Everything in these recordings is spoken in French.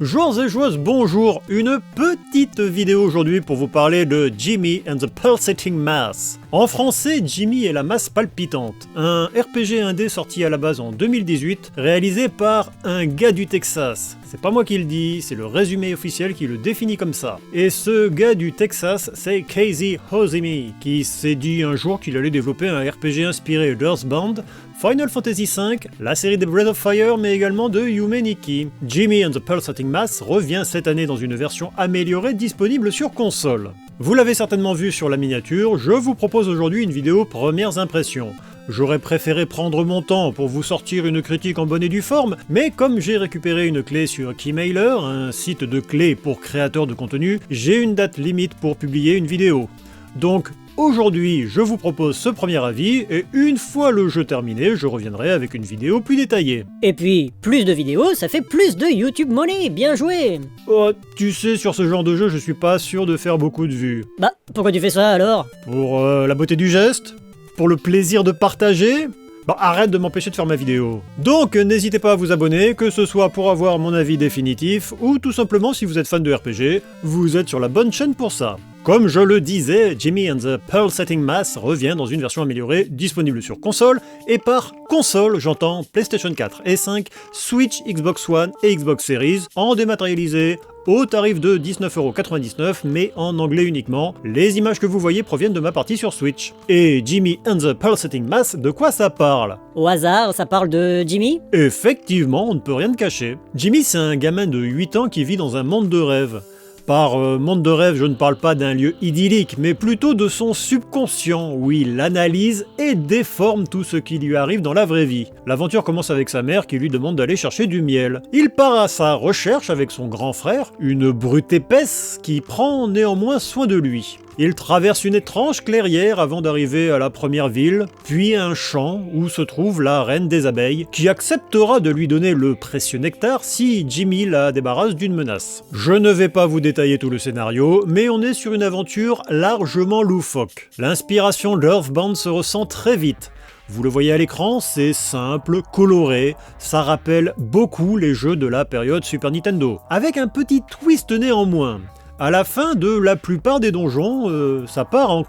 Joueurs et joueuses, bonjour! Une petite vidéo aujourd'hui pour vous parler de Jimmy and the Pulsating Mass. En français, Jimmy et la masse palpitante, un RPG indé sorti à la base en 2018, réalisé par un gars du Texas. C'est pas moi qui le dis, c'est le résumé officiel qui le définit comme ça. Et ce gars du Texas, c'est Casey Hosemi, qui s'est dit un jour qu'il allait développer un RPG inspiré d'Earthbound, Final Fantasy V, la série de Breath of Fire, mais également de Yume Nikki. Jimmy and the Pulsating Mass revient cette année dans une version améliorée disponible sur console. Vous l'avez certainement vu sur la miniature, je vous propose aujourd'hui une vidéo premières impressions. J'aurais préféré prendre mon temps pour vous sortir une critique en bonne et due forme, mais comme j'ai récupéré une clé sur Keymailer, un site de clés pour créateurs de contenu, j'ai une date limite pour publier une vidéo. Donc aujourd'hui, je vous propose ce premier avis, et une fois le jeu terminé, je reviendrai avec une vidéo plus détaillée. Et puis, plus de vidéos, ça fait plus de YouTube Money, bien joué! Oh, tu sais, sur ce genre de jeu, je suis pas sûr de faire beaucoup de vues. Bah, pourquoi tu fais ça alors? Pour la beauté du geste? Pour le plaisir de partager? Bah arrête de m'empêcher de faire ma vidéo. Donc n'hésitez pas à vous abonner, que ce soit pour avoir mon avis définitif, ou tout simplement si vous êtes fan de RPG, vous êtes sur la bonne chaîne pour ça. Comme je le disais, Jimmy and the Pulsating Mass revient dans une version améliorée, disponible sur console, et par console, j'entends PlayStation 4 et 5, Switch, Xbox One et Xbox Series, en dématérialisé, au tarif de 19,99€, mais en anglais uniquement. Les images que vous voyez proviennent de ma partie sur Switch. Et Jimmy and the Pulsating Mass, de quoi ça parle? Au hasard, ça parle de Jimmy? Effectivement, on ne peut rien cacher. Jimmy, c'est un gamin de 8 ans qui vit dans un monde de rêve. Par monde de rêve, je ne parle pas d'un lieu idyllique, mais plutôt de son subconscient, où il analyse et déforme tout ce qui lui arrive dans la vraie vie. L'aventure commence avec sa mère qui lui demande d'aller chercher du miel. Il part à sa recherche avec son grand frère, une brute épaisse qui prend néanmoins soin de lui. Il traverse une étrange clairière avant d'arriver à la première ville, puis un champ où se trouve la reine des abeilles, qui acceptera de lui donner le précieux nectar si Jimmy la débarrasse d'une menace. Je ne vais pas vous détailler tout le scénario, mais on est sur une aventure largement loufoque. L'inspiration d'Earthbound se ressent très vite. Vous le voyez à l'écran, c'est simple, coloré, ça rappelle beaucoup les jeux de la période Super Nintendo, avec un petit twist néanmoins. À la fin de la plupart des donjons, ça part en...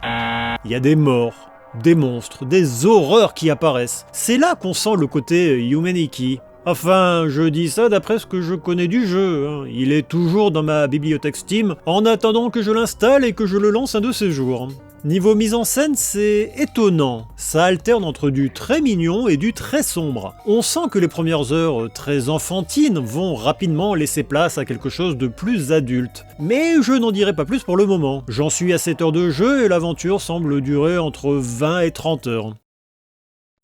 Il y a des morts, des monstres, des horreurs qui apparaissent. C'est là qu'on sent le côté Yume Nikki. Enfin, je dis ça d'après ce que je connais du jeu, hein. Il est toujours dans ma bibliothèque Steam, en attendant que je l'installe et que je le lance un de ces jours. Niveau mise en scène, c'est étonnant. Ça alterne entre du très mignon et du très sombre. On sent que les premières heures très enfantines vont rapidement laisser place à quelque chose de plus adulte. Mais je n'en dirai pas plus pour le moment. J'en suis à 7 heures de jeu et l'aventure semble durer entre 20 et 30 heures.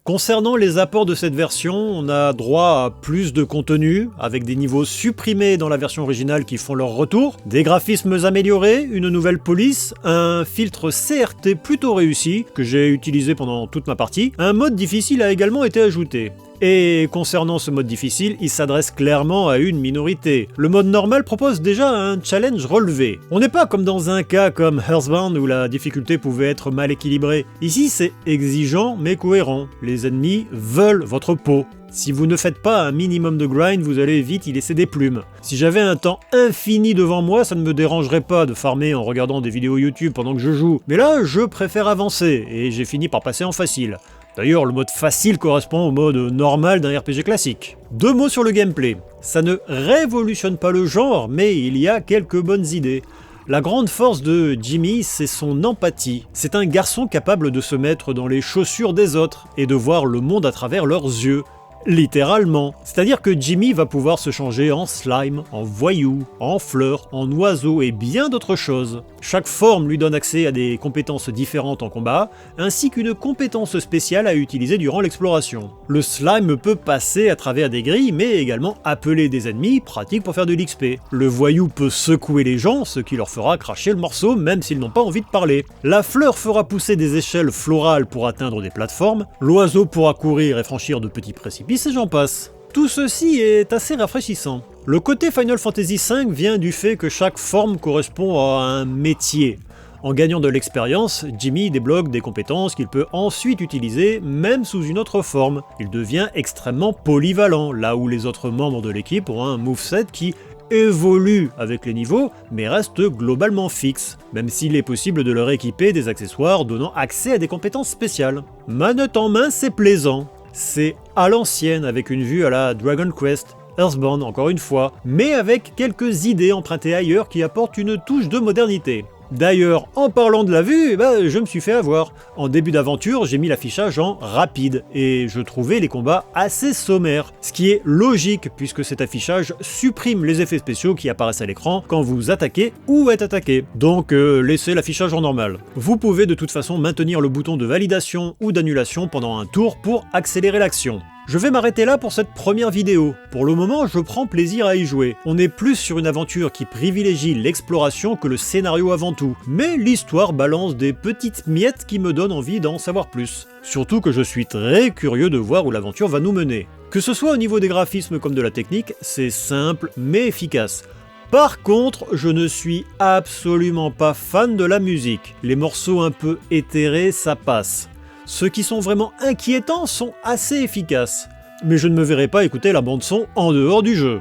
Concernant les apports de cette version, on a droit à plus de contenu, avec des niveaux supprimés dans la version originale qui font leur retour, des graphismes améliorés, une nouvelle police, un filtre CRT plutôt réussi, que j'ai utilisé pendant toute ma partie, un mode difficile a également été ajouté. Et concernant ce mode difficile, il s'adresse clairement à une minorité. Le mode normal propose déjà un challenge relevé. On n'est pas comme dans un cas comme Earthbound où la difficulté pouvait être mal équilibrée. Ici c'est exigeant mais cohérent. Les ennemis veulent votre peau. Si vous ne faites pas un minimum de grind, vous allez vite y laisser des plumes. Si j'avais un temps infini devant moi, ça ne me dérangerait pas de farmer en regardant des vidéos YouTube pendant que je joue. Mais là, je préfère avancer, et j'ai fini par passer en facile. D'ailleurs, le mode facile correspond au mode normal d'un RPG classique. 2 mots sur le gameplay. Ça ne révolutionne pas le genre, mais il y a quelques bonnes idées. La grande force de Jimmy, c'est son empathie. C'est un garçon capable de se mettre dans les chaussures des autres et de voir le monde à travers leurs yeux. Littéralement. C'est-à-dire que Jimmy va pouvoir se changer en slime, en voyou, en fleur, en oiseau et bien d'autres choses. Chaque forme lui donne accès à des compétences différentes en combat, ainsi qu'une compétence spéciale à utiliser durant l'exploration. Le slime peut passer à travers des grilles, mais également appeler des ennemis, pratique pour faire de l'XP. Le voyou peut secouer les gens, ce qui leur fera cracher le morceau, même s'ils n'ont pas envie de parler. La fleur fera pousser des échelles florales pour atteindre des plateformes, l'oiseau pourra courir et franchir de petits précipices, et j'en passe. Tout ceci est assez rafraîchissant. Le côté Final Fantasy V vient du fait que chaque forme correspond à un métier. En gagnant de l'expérience, Jimmy débloque des compétences qu'il peut ensuite utiliser, même sous une autre forme. Il devient extrêmement polyvalent, là où les autres membres de l'équipe ont un moveset qui évoluent avec les niveaux, mais restent globalement fixes, même s'il est possible de leur équiper des accessoires donnant accès à des compétences spéciales. Manette en main, c'est plaisant. C'est à l'ancienne, avec une vue à la Dragon Quest, Earthbound encore une fois, mais avec quelques idées empruntées ailleurs qui apportent une touche de modernité. D'ailleurs, en parlant de la vue, je me suis fait avoir. En début d'aventure, j'ai mis l'affichage en rapide, et je trouvais les combats assez sommaires. Ce qui est logique, puisque cet affichage supprime les effets spéciaux qui apparaissent à l'écran quand vous attaquez ou êtes attaqué. Donc laissez l'affichage en normal. Vous pouvez de toute façon maintenir le bouton de validation ou d'annulation pendant un tour pour accélérer l'action. Je vais m'arrêter là pour cette première vidéo. Pour le moment, je prends plaisir à y jouer. On est plus sur une aventure qui privilégie l'exploration que le scénario avant tout. Mais l'histoire balance des petites miettes qui me donnent envie d'en savoir plus. Surtout que je suis très curieux de voir où l'aventure va nous mener. Que ce soit au niveau des graphismes comme de la technique, c'est simple mais efficace. Par contre, je ne suis absolument pas fan de la musique. Les morceaux un peu éthérés, ça passe. Ceux qui sont vraiment inquiétants sont assez efficaces. Mais je ne me verrai pas écouter la bande-son en dehors du jeu.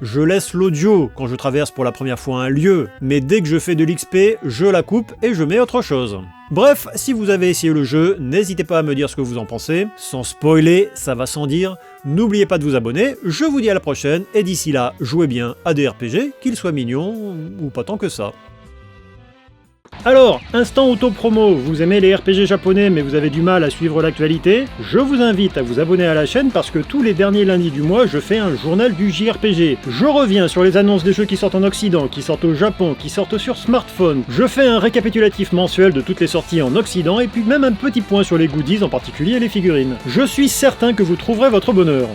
Je laisse l'audio quand je traverse pour la première fois un lieu, mais dès que je fais de l'XP, je la coupe et je mets autre chose. Bref, si vous avez essayé le jeu, n'hésitez pas à me dire ce que vous en pensez. Sans spoiler, ça va sans dire. N'oubliez pas de vous abonner, je vous dis à la prochaine, et d'ici là, jouez bien à des RPG, qu'ils soient mignons ou pas tant que ça. Alors, instant auto-promo, vous aimez les RPG japonais mais vous avez du mal à suivre l'actualité? Je vous invite à vous abonner à la chaîne parce que tous les derniers lundis du mois, je fais un journal du JRPG. Je reviens sur les annonces des jeux qui sortent en Occident, qui sortent au Japon, qui sortent sur smartphone. Je fais un récapitulatif mensuel de toutes les sorties en Occident et puis même un petit point sur les goodies, en particulier les figurines. Je suis certain que vous trouverez votre bonheur.